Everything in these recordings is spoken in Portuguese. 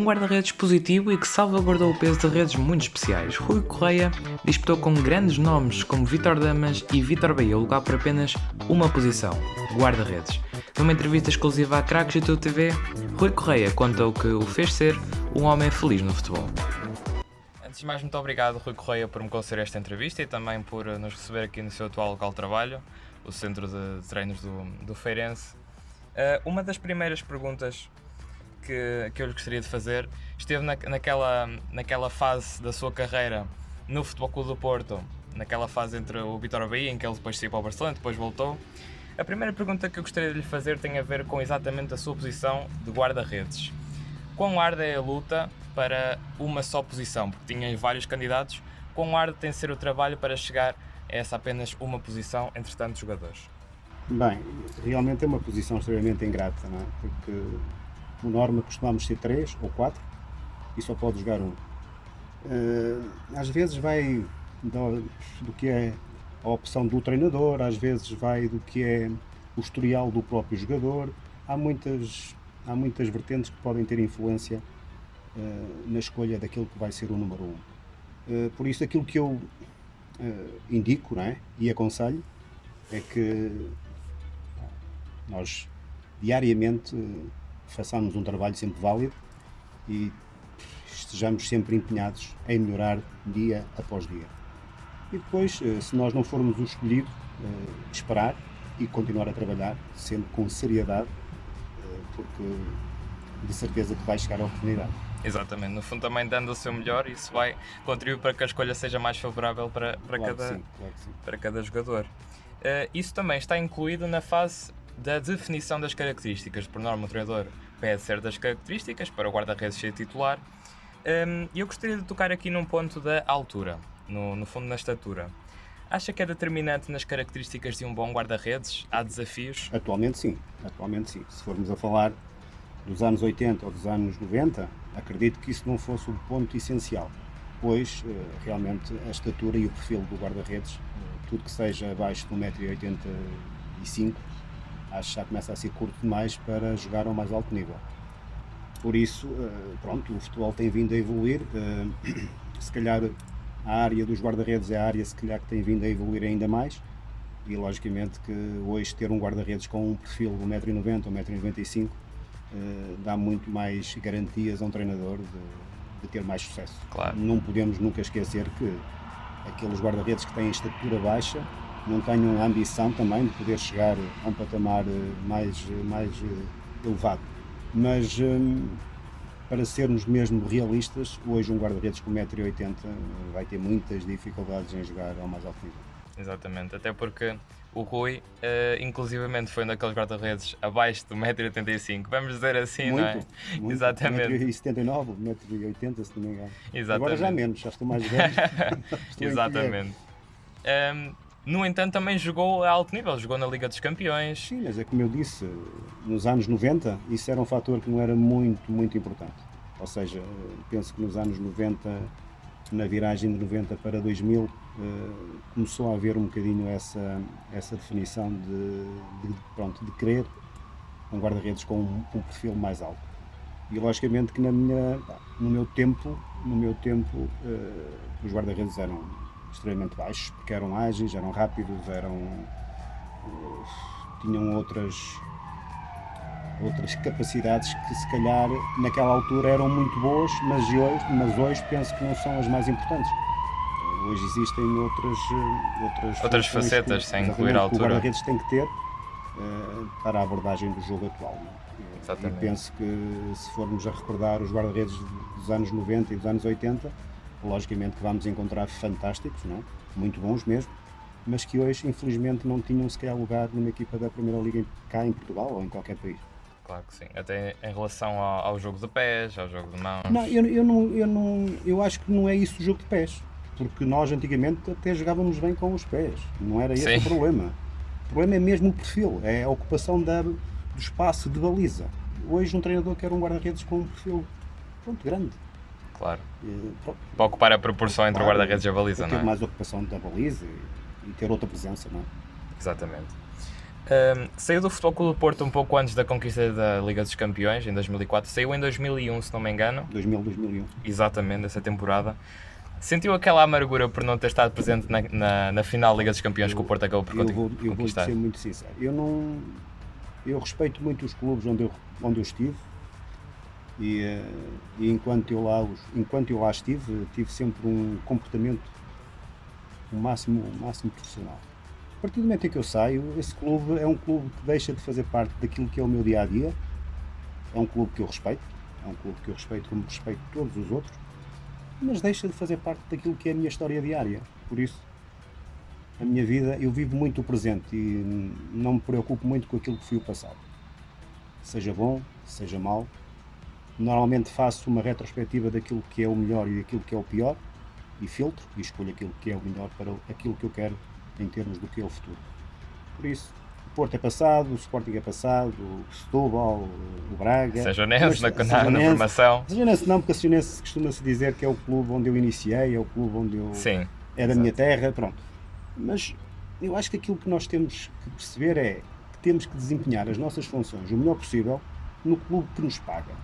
guarda-redes positivo e que salvaguardou o peso de redes muito especiais. Rui Correia disputou com grandes nomes como Vítor Damas e Vítor Bahia o lugar por apenas uma posição, guarda-redes. Numa entrevista exclusiva à Crackers e Tudo TV, Rui Correia conta o que o fez ser um homem feliz no futebol. Antes de mais, muito obrigado, Rui Correia, por me conceder esta entrevista e também por nos receber aqui no seu atual local de trabalho, o Centro de Treinos do Feirense. Uma das perguntas que eu lhe gostaria de fazer, esteve naquela fase da sua carreira no Futebol Clube do Porto, naquela fase entre o Vítor Bahia, em que ele depois saiu para o Barcelona, depois voltou. A primeira pergunta que eu gostaria de lhe fazer tem a ver com exatamente a sua posição de guarda-redes. Quão árduda é a luta para uma só posição? Porque tinha vários candidatos. Quão árduo tem de ser o trabalho para chegar a essa apenas uma posição entre tantos jogadores? Bem, realmente é uma posição extremamente ingrata, não é? Porque por norma costumamos ser 3 ou 4 e só pode jogar um. Às vezes vai do que é a opção do treinador, às vezes vai do que é o historial do próprio jogador. Há muitas vertentes que podem ter influência na escolha daquele que vai ser o número 1. Por isso, aquilo que eu indico, não é? E aconselho é que nós diariamente façamos um trabalho sempre válido e estejamos sempre empenhados em melhorar dia após dia. E depois, se nós não formos o escolhido, esperar e continuar a trabalhar sempre com seriedade, porque de certeza que vai chegar a oportunidade. Exatamente, no fundo também dando o seu melhor, isso vai contribuir para que a escolha seja mais favorável para cada jogador. Isso também está incluído na fase da definição das características. Por norma, o treinador pede certas características para o guarda-redes ser titular. E eu gostaria de tocar aqui num ponto da altura, no fundo na estatura. Acha que é determinante nas características de um bom guarda-redes? Há desafios? Atualmente sim. Se formos a falar dos anos 80 ou dos anos 90, acredito que isso não fosse um ponto essencial, pois realmente a estatura e o perfil do guarda-redes, tudo que seja abaixo de 1,85m, acho que já começa a ser curto demais para jogar ao mais alto nível. Por isso, o futebol tem vindo a evoluir, se calhar a área dos guarda-redes é a área se calhar que tem vindo a evoluir ainda mais, e logicamente que hoje ter um guarda-redes com um perfil de 1,90m ou 1,95m dá muito mais garantias a um treinador de ter mais sucesso. Claro. Não podemos nunca esquecer que aqueles guarda-redes que têm estatura baixa não tenham a ambição também de poder chegar a um patamar mais elevado. Mas para sermos mesmo realistas, hoje um guarda-redes com 1,80m vai ter muitas dificuldades em jogar ao mais alto nível. Exatamente, até porque o Rui, inclusivamente, foi um daqueles guarda-redes abaixo de 1,85m, vamos dizer assim, muito, não é? Muito, Exatamente. 1,79m, 1,80m, se não me engano. Exatamente. Agora já menos, já estou mais velho. Exatamente. No entanto, também jogou a alto nível, jogou na Liga dos Campeões. Sim, mas é como eu disse, nos anos 90 isso era um fator que não era muito importante. Ou seja, penso que nos anos 90, na viragem de 90 para 2000, começou a haver um bocadinho essa definição de querer um guarda-redes com um perfil mais alto. E logicamente que no meu tempo, os guarda-redes eram extremamente baixos, porque eram ágeis, eram rápidos, tinham outras capacidades que se calhar naquela altura eram muito boas, mas hoje penso que não são as mais importantes. Hoje existem outras facetas, sem incluir a altura. Que o guarda-redes tem que ter para a abordagem do jogo atual. E penso que se formos a recordar os guarda-redes dos anos 90 e dos anos 80, logicamente que vamos encontrar fantásticos, não é? Muito bons mesmo, mas que hoje infelizmente não tinham sequer lugar numa equipa da Primeira Liga cá em Portugal ou em qualquer país. Claro que sim, até em relação ao jogo de pés, ao jogo de mãos. Eu acho que não é isso o jogo de pés, porque nós antigamente até jogávamos bem com os pés, não era esse o problema. O problema é mesmo o perfil, é a ocupação do espaço de baliza. Hoje um treinador quer um guarda-redes com um perfil grande. Claro. Para ocupar a proporção entre o guarda-redes e a baliza, não é? Ter mais ocupação da baliza e ter outra presença, não é? Exatamente. Saiu do Futebol Clube do Porto um pouco antes da conquista da Liga dos Campeões, em 2004. Saiu em 2001, se não me engano. 2001. Exatamente, essa temporada. Sentiu aquela amargura por não ter estado presente na final da Liga dos Campeões que o Porto acabou por conquistar? Eu vou ser muito sincero. Eu respeito muito os clubes onde eu estive e enquanto eu lá estive, tive sempre um comportamento o máximo profissional. A partir do momento em que eu saio, esse clube é um clube que deixa de fazer parte daquilo que é o meu dia-a-dia. É um clube que eu respeito, como respeito todos os outros, mas deixa de fazer parte daquilo que é a minha história diária. Por isso, a minha vida, eu vivo muito o presente e não me preocupo muito com aquilo que foi o passado. Seja bom, seja mau. Normalmente faço uma retrospectiva daquilo que é o melhor e daquilo que é o pior e filtro e escolho aquilo que é o melhor para aquilo que eu quero em termos do que é o futuro. Por isso, o Porto é passado, o Sporting é passado, o Setúbal, o Braga... Sejonense na formação. Sejonense não, porque a Sejonense costuma-se dizer que é o clube onde eu iniciei, é o clube onde eu... Sim, é da minha terra, pronto. Mas eu acho que aquilo que nós temos que perceber é que temos que desempenhar as nossas funções o melhor possível no clube que nos paga.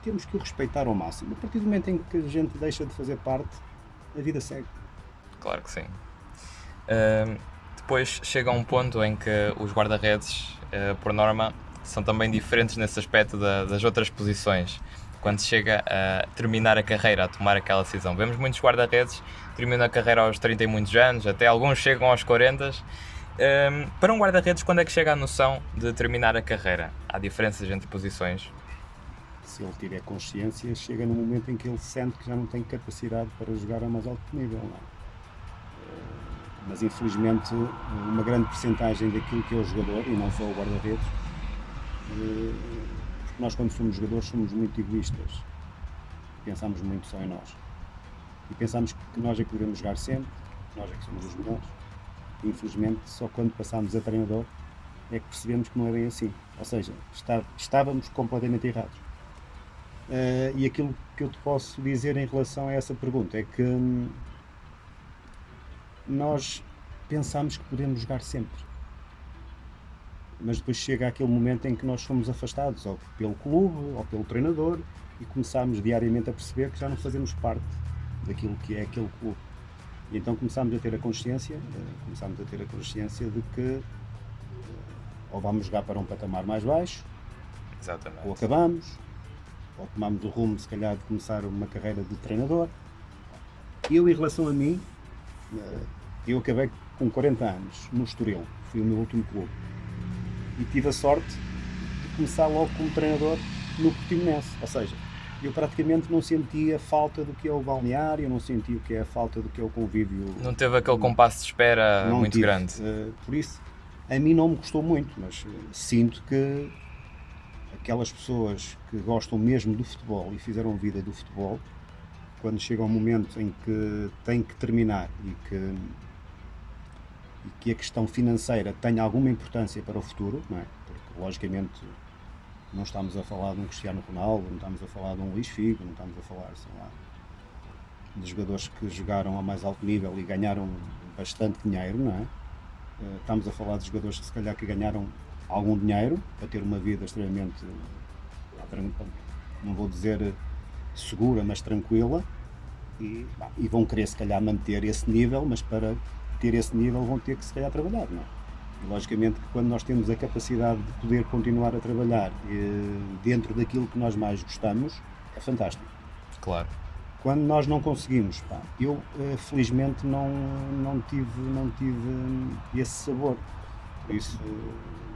Temos que o respeitar ao máximo. A partir do momento em que a gente deixa de fazer parte, a vida segue. Claro que sim. Depois chega um ponto em que os guarda-redes, por norma, são também diferentes nesse aspecto das outras posições. Quando chega a terminar a carreira, a tomar aquela decisão. Vemos muitos guarda-redes que terminam a carreira aos 30 e muitos anos, até alguns chegam aos 40. Para um guarda-redes, quando é que chega a noção de terminar a carreira? Há diferenças entre posições? Se ele tiver consciência, chega no momento em que ele sente que já não tem capacidade para jogar a mais alto nível. Não é? Mas infelizmente uma grande percentagem daquilo que é o jogador, e não só o guarda-redes, porque nós quando somos jogadores somos muito egoístas, pensamos muito só em nós e pensamos que nós é que devemos jogar sempre, que nós é que somos os melhores. E, infelizmente só quando passamos a treinador é que percebemos que não é bem assim, ou seja, estávamos completamente errados. E aquilo que eu te posso dizer em relação a essa pergunta é que nós pensamos que podemos jogar sempre, mas depois chega aquele momento em que nós somos afastados ou pelo clube ou pelo treinador e começamos diariamente a perceber que já não fazemos parte daquilo que é aquele clube. E então começamos a ter a consciência de que ou vamos jogar para um patamar mais baixo. Exatamente. Ou acabamos, ou tomamos o rumo, se calhar, de começar uma carreira de treinador. Eu, em relação a mim, eu acabei com 40 anos no Estoril, fui o meu último clube, e tive a sorte de começar logo como treinador no Portimonense, ou seja, eu praticamente não sentia falta do que é o balneário, não sentia o que é a falta do que é o convívio. Não teve aquele compasso de espera muito grande. Por isso, a mim não me custou muito, mas sinto que aquelas pessoas que gostam mesmo do futebol e fizeram vida do futebol, quando chega um momento em que tem que terminar e que a questão financeira tenha alguma importância para o futuro, não é? Porque logicamente não estamos a falar de um Cristiano Ronaldo, não estamos a falar de um Luís Figo, não estamos a falar, sei lá, de jogadores que jogaram a mais alto nível e ganharam bastante dinheiro, não é? Estamos a falar de jogadores que se calhar que ganharam algum dinheiro para ter uma vida extremamente, não vou dizer segura, mas tranquila, e vão querer se calhar manter esse nível, mas para ter esse nível vão ter que se calhar trabalhar, não é? E logicamente que quando nós temos a capacidade de poder continuar a trabalhar dentro daquilo que nós mais gostamos, é fantástico. Claro. Quando nós não conseguimos, eu felizmente não tive esse sabor, por isso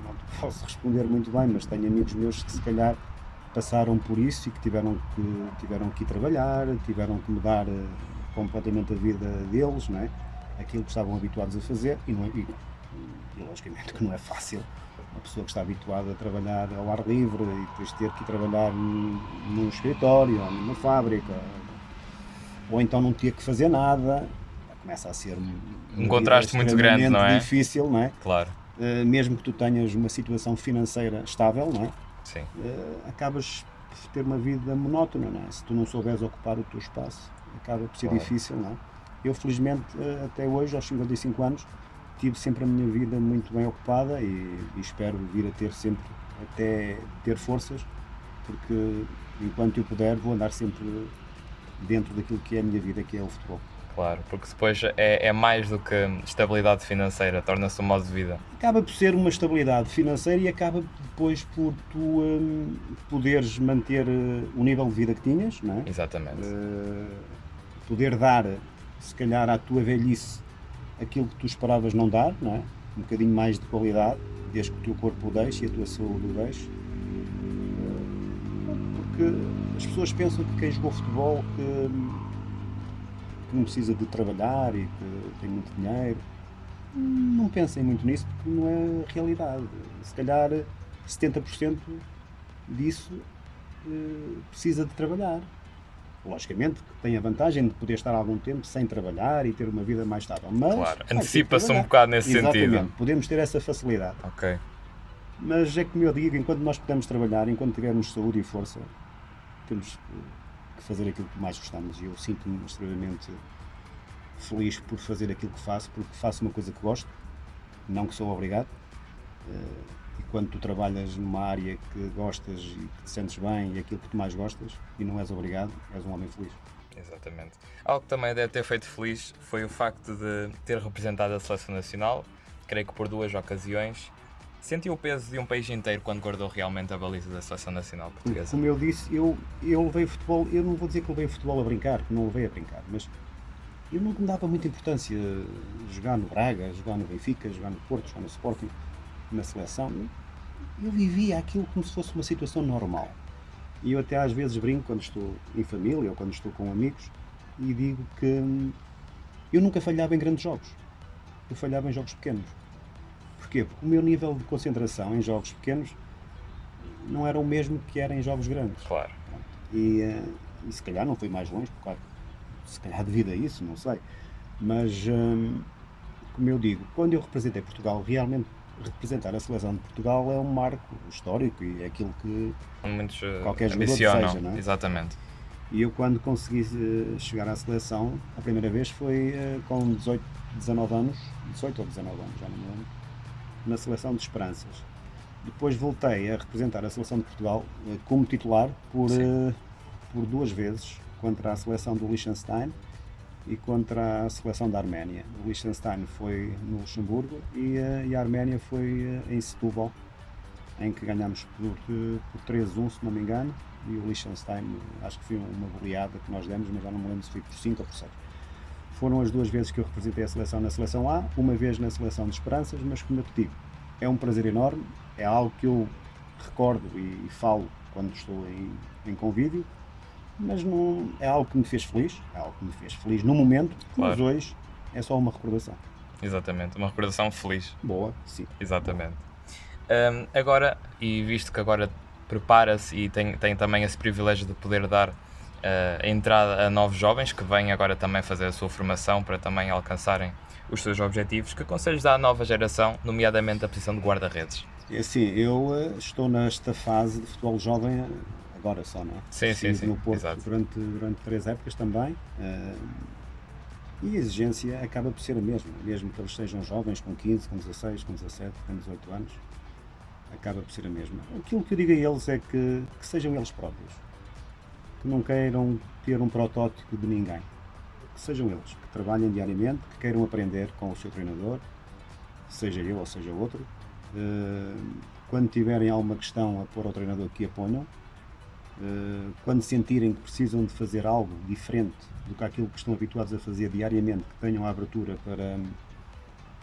não te posso responder muito bem, mas tenho amigos meus que se calhar passaram por isso e que tiveram que ir trabalhar, tiveram que mudar completamente a vida deles, não é? Aquilo que estavam habituados a fazer e logicamente que não é fácil uma pessoa que está habituada a trabalhar ao ar livre e depois ter que ir trabalhar num escritório ou numa fábrica ou então não ter que fazer nada, começa a ser um contraste muito grande, não é? Difícil, não é? Claro. Mesmo que tu tenhas uma situação financeira estável, não é? Sim. Acabas por ter uma vida monótona, não é? Se tu não souberes ocupar o teu espaço, acaba por ser difícil, não é? Eu felizmente até hoje, aos 55 anos, tive sempre a minha vida muito bem ocupada e espero vir a ter sempre, até ter forças, porque enquanto eu puder vou andar sempre dentro daquilo que é a minha vida, que é o futebol. Claro, porque depois é mais do que estabilidade financeira, torna-se um modo de vida. Acaba por ser uma estabilidade financeira e acaba depois por tu poderes manter o nível de vida que tinhas, não é? Exatamente. Poder dar, se calhar, à tua velhice aquilo que tu esperavas não dar, não é? Um bocadinho mais de qualidade, desde que o teu corpo o deixe e a tua saúde o deixe. Porque as pessoas pensam que quem jogou futebol que não precisa de trabalhar e que tem muito dinheiro. Não pensem muito nisso porque não é a realidade. Se calhar 70% disso precisa de trabalhar. Logicamente que tem a vantagem de poder estar algum tempo sem trabalhar e ter uma vida mais estável. Mas Claro, antecipa-se um bocado nesse Exatamente, sentido. podemos ter essa facilidade. Ok. Mas é como eu digo, enquanto nós podemos trabalhar, enquanto tivermos saúde e força, temos que fazer aquilo que mais gostamos. E eu sinto-me extremamente feliz por fazer aquilo que faço, porque faço uma coisa que gosto, não que sou obrigado. E quando tu trabalhas numa área que gostas e que te sentes bem e aquilo que tu mais gostas e não és obrigado, és um homem feliz. Exatamente. Algo que também deve ter feito feliz foi o facto de ter representado a Seleção Nacional, creio que por 2 ocasiões. Sentiu o peso de um país inteiro quando guardou realmente a baliza da Seleção Nacional Portuguesa? Como eu disse, eu levei futebol, eu não vou dizer que levei futebol a brincar, que não levei a brincar, mas eu não me dava muita importância jogar no Braga, jogar no Benfica, jogar no Porto, jogar no Sporting, na seleção. Eu vivia aquilo como se fosse uma situação normal. E eu até às vezes brinco quando estou em família ou quando estou com amigos e digo que eu nunca falhava em grandes jogos. Eu falhava em jogos pequenos. Porquê? Porque o meu nível de concentração em jogos pequenos não era o mesmo que era em jogos grandes. Claro. E se calhar não fui mais longe, porque se calhar devido a isso, não sei. Mas, como eu digo, quando eu representei Portugal, realmente representar a seleção de Portugal é um marco histórico e é aquilo que Muitos qualquer jogador ambicionam, deseja, não é? exatamente. E eu quando consegui chegar à seleção, a primeira vez foi com 18, 19 anos, 18 ou 19 anos, já não me lembro, na seleção de Esperanças. Depois voltei a representar a seleção de Portugal como titular por 2 vezes, contra a seleção do Liechtenstein e contra a seleção da Arménia. O Liechtenstein foi no Luxemburgo e a Arménia foi em Setúbal, em que ganhámos por 3-1, se não me engano, e o Liechtenstein, acho que foi uma goleada que nós demos, mas já não me lembro se foi por 5 ou por 6. Foram as 2 vezes que eu representei a seleção na seleção A, uma vez na seleção de Esperanças, mas como eu te digo, é um prazer enorme, é algo que eu recordo e falo quando estou em convívio, mas não é algo que me fez feliz, é algo que me fez feliz no momento, mas Claro. hoje é só uma recordação. Exatamente, uma recordação feliz. Boa, sim. Exatamente. Agora, e visto que agora prepara-se e tem também esse privilégio de poder dar a entrada a novos jovens que vêm agora também fazer a sua formação para também alcançarem os seus objetivos, que conselhos dá à nova geração, nomeadamente a posição de guarda-redes? É assim, eu estou nesta fase de futebol jovem agora só, não é? Sim, Estive no Porto exato. durante 3 épocas também. E a exigência acaba por ser a mesma, mesmo que eles sejam jovens, com 15, com 16, com 17, com 18 anos, acaba por ser a mesma. Aquilo que eu digo a eles é que sejam eles próprios, que não queiram ter um protótipo de ninguém, que sejam eles, que trabalhem diariamente, que queiram aprender com o seu treinador, seja eu ou seja outro. Quando tiverem alguma questão a pôr ao treinador, que a ponham. Quando sentirem que precisam de fazer algo diferente do que aquilo que estão habituados a fazer diariamente, que tenham a abertura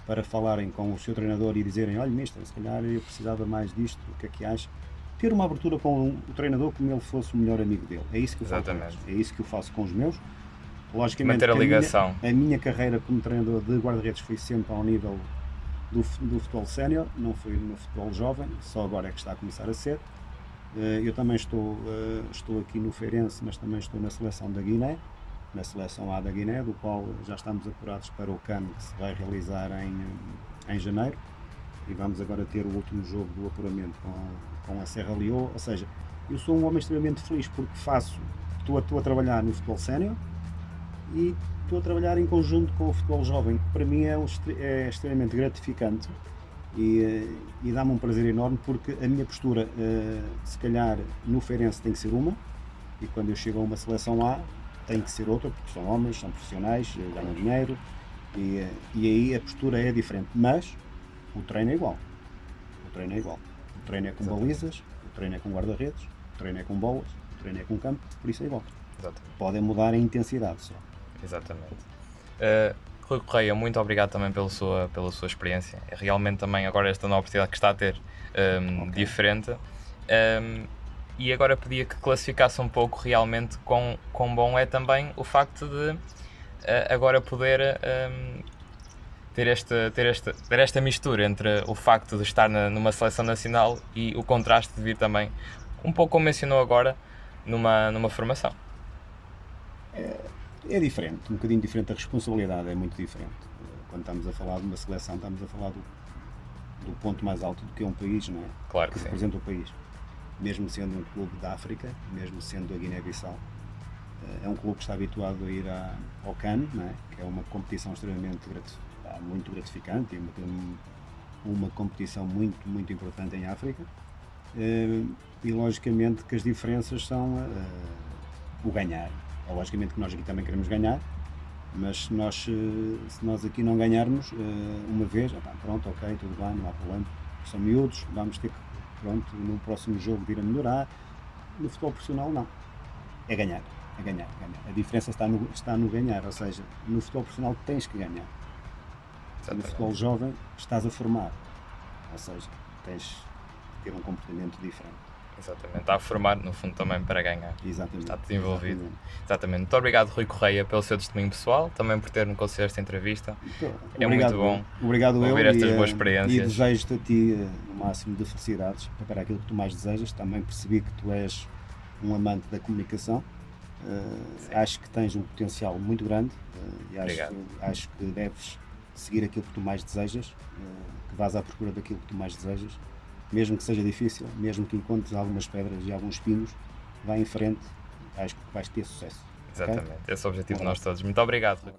para falarem com o seu treinador e dizerem: olha, mister, se calhar eu precisava mais disto, o que é que acha? Ter uma abertura com o treinador como ele fosse o melhor amigo dele. É isso que eu faço com eles. É isso que eu faço com os meus. Logicamente, Manter a ligação. A minha carreira como treinador de guarda-redes foi sempre ao nível do futebol sénior, não foi no futebol jovem, só agora é que está a começar a ser. Eu também estou aqui no Feirense, mas também estou na seleção da Guiné, na seleção A da Guiné, do qual já estamos apurados para o CAN, que se vai realizar em janeiro, e vamos agora ter o último jogo do apuramento com a Serra Leoa. Ou seja, eu sou um homem extremamente feliz porque estou a trabalhar no futebol sénior e estou a trabalhar em conjunto com o futebol jovem, que para mim é extremamente gratificante e dá-me um prazer enorme, porque a minha postura, se calhar no Feirense tem que ser uma, e quando eu chego a uma seleção A tem que ser outra, porque são homens, são profissionais, ganham dinheiro, e aí a postura é diferente, mas o treino é igual. O treino é igual. O treino é com balizas, o treino é com guarda-redes, o treino é com bolas, o treino é com campo, por isso é igual. Exatamente. Podem mudar a intensidade só. Exatamente. Rui Correia, muito obrigado também pela sua experiência. É realmente também agora esta nova oportunidade que está a ter diferente. E agora pedia que classificasse um pouco realmente quão bom é também o facto de agora poder ter esta mistura entre o facto de estar numa seleção nacional e o contraste de vir também, um pouco como mencionou agora, numa formação. É diferente, um bocadinho diferente, a responsabilidade é muito diferente. Quando estamos a falar de uma seleção, estamos a falar do ponto mais alto do que é um país, não é? Claro que sim. Representa o país. Mesmo sendo um clube da África, mesmo sendo a Guiné-Bissau, é um clube que está habituado a ir ao CAN, não é? Que é uma competição extremamente muito gratificante, uma competição muito, muito importante em África, e logicamente que as diferenças são o ganhar. Logicamente que nós aqui também queremos ganhar, mas se nós aqui não ganharmos uma vez, pronto, ok, tudo bem, não há problema, são miúdos, vamos ter que, pronto, no próximo jogo vir a melhorar. No futebol profissional não, é ganhar. A diferença está no ganhar, ou seja, no futebol profissional tens que ganhar. No futebol jovem estás a formar, ou seja, tens de ter um comportamento diferente. Exatamente, está a formar no fundo também para ganhar. Exatamente. Está tudo envolvido. Exatamente. Muito obrigado, Rui Correia, pelo seu testemunho pessoal, também por ter-me concedido esta entrevista. É muito bom ouvir estas boas experiências. E desejo-te a ti o máximo de felicidades para aquilo que tu mais desejas. Também percebi que tu és um amante da comunicação. Acho que tens um potencial muito grande e acho que deves seguir aquilo que tu mais desejas, que vás à procura daquilo que tu mais desejas, mesmo que seja difícil, mesmo que encontres algumas pedras e alguns espinhos, vai em frente, acho que vais ter sucesso. Exatamente, Okay? esse é o objetivo de nós todos. Muito obrigado, Rui.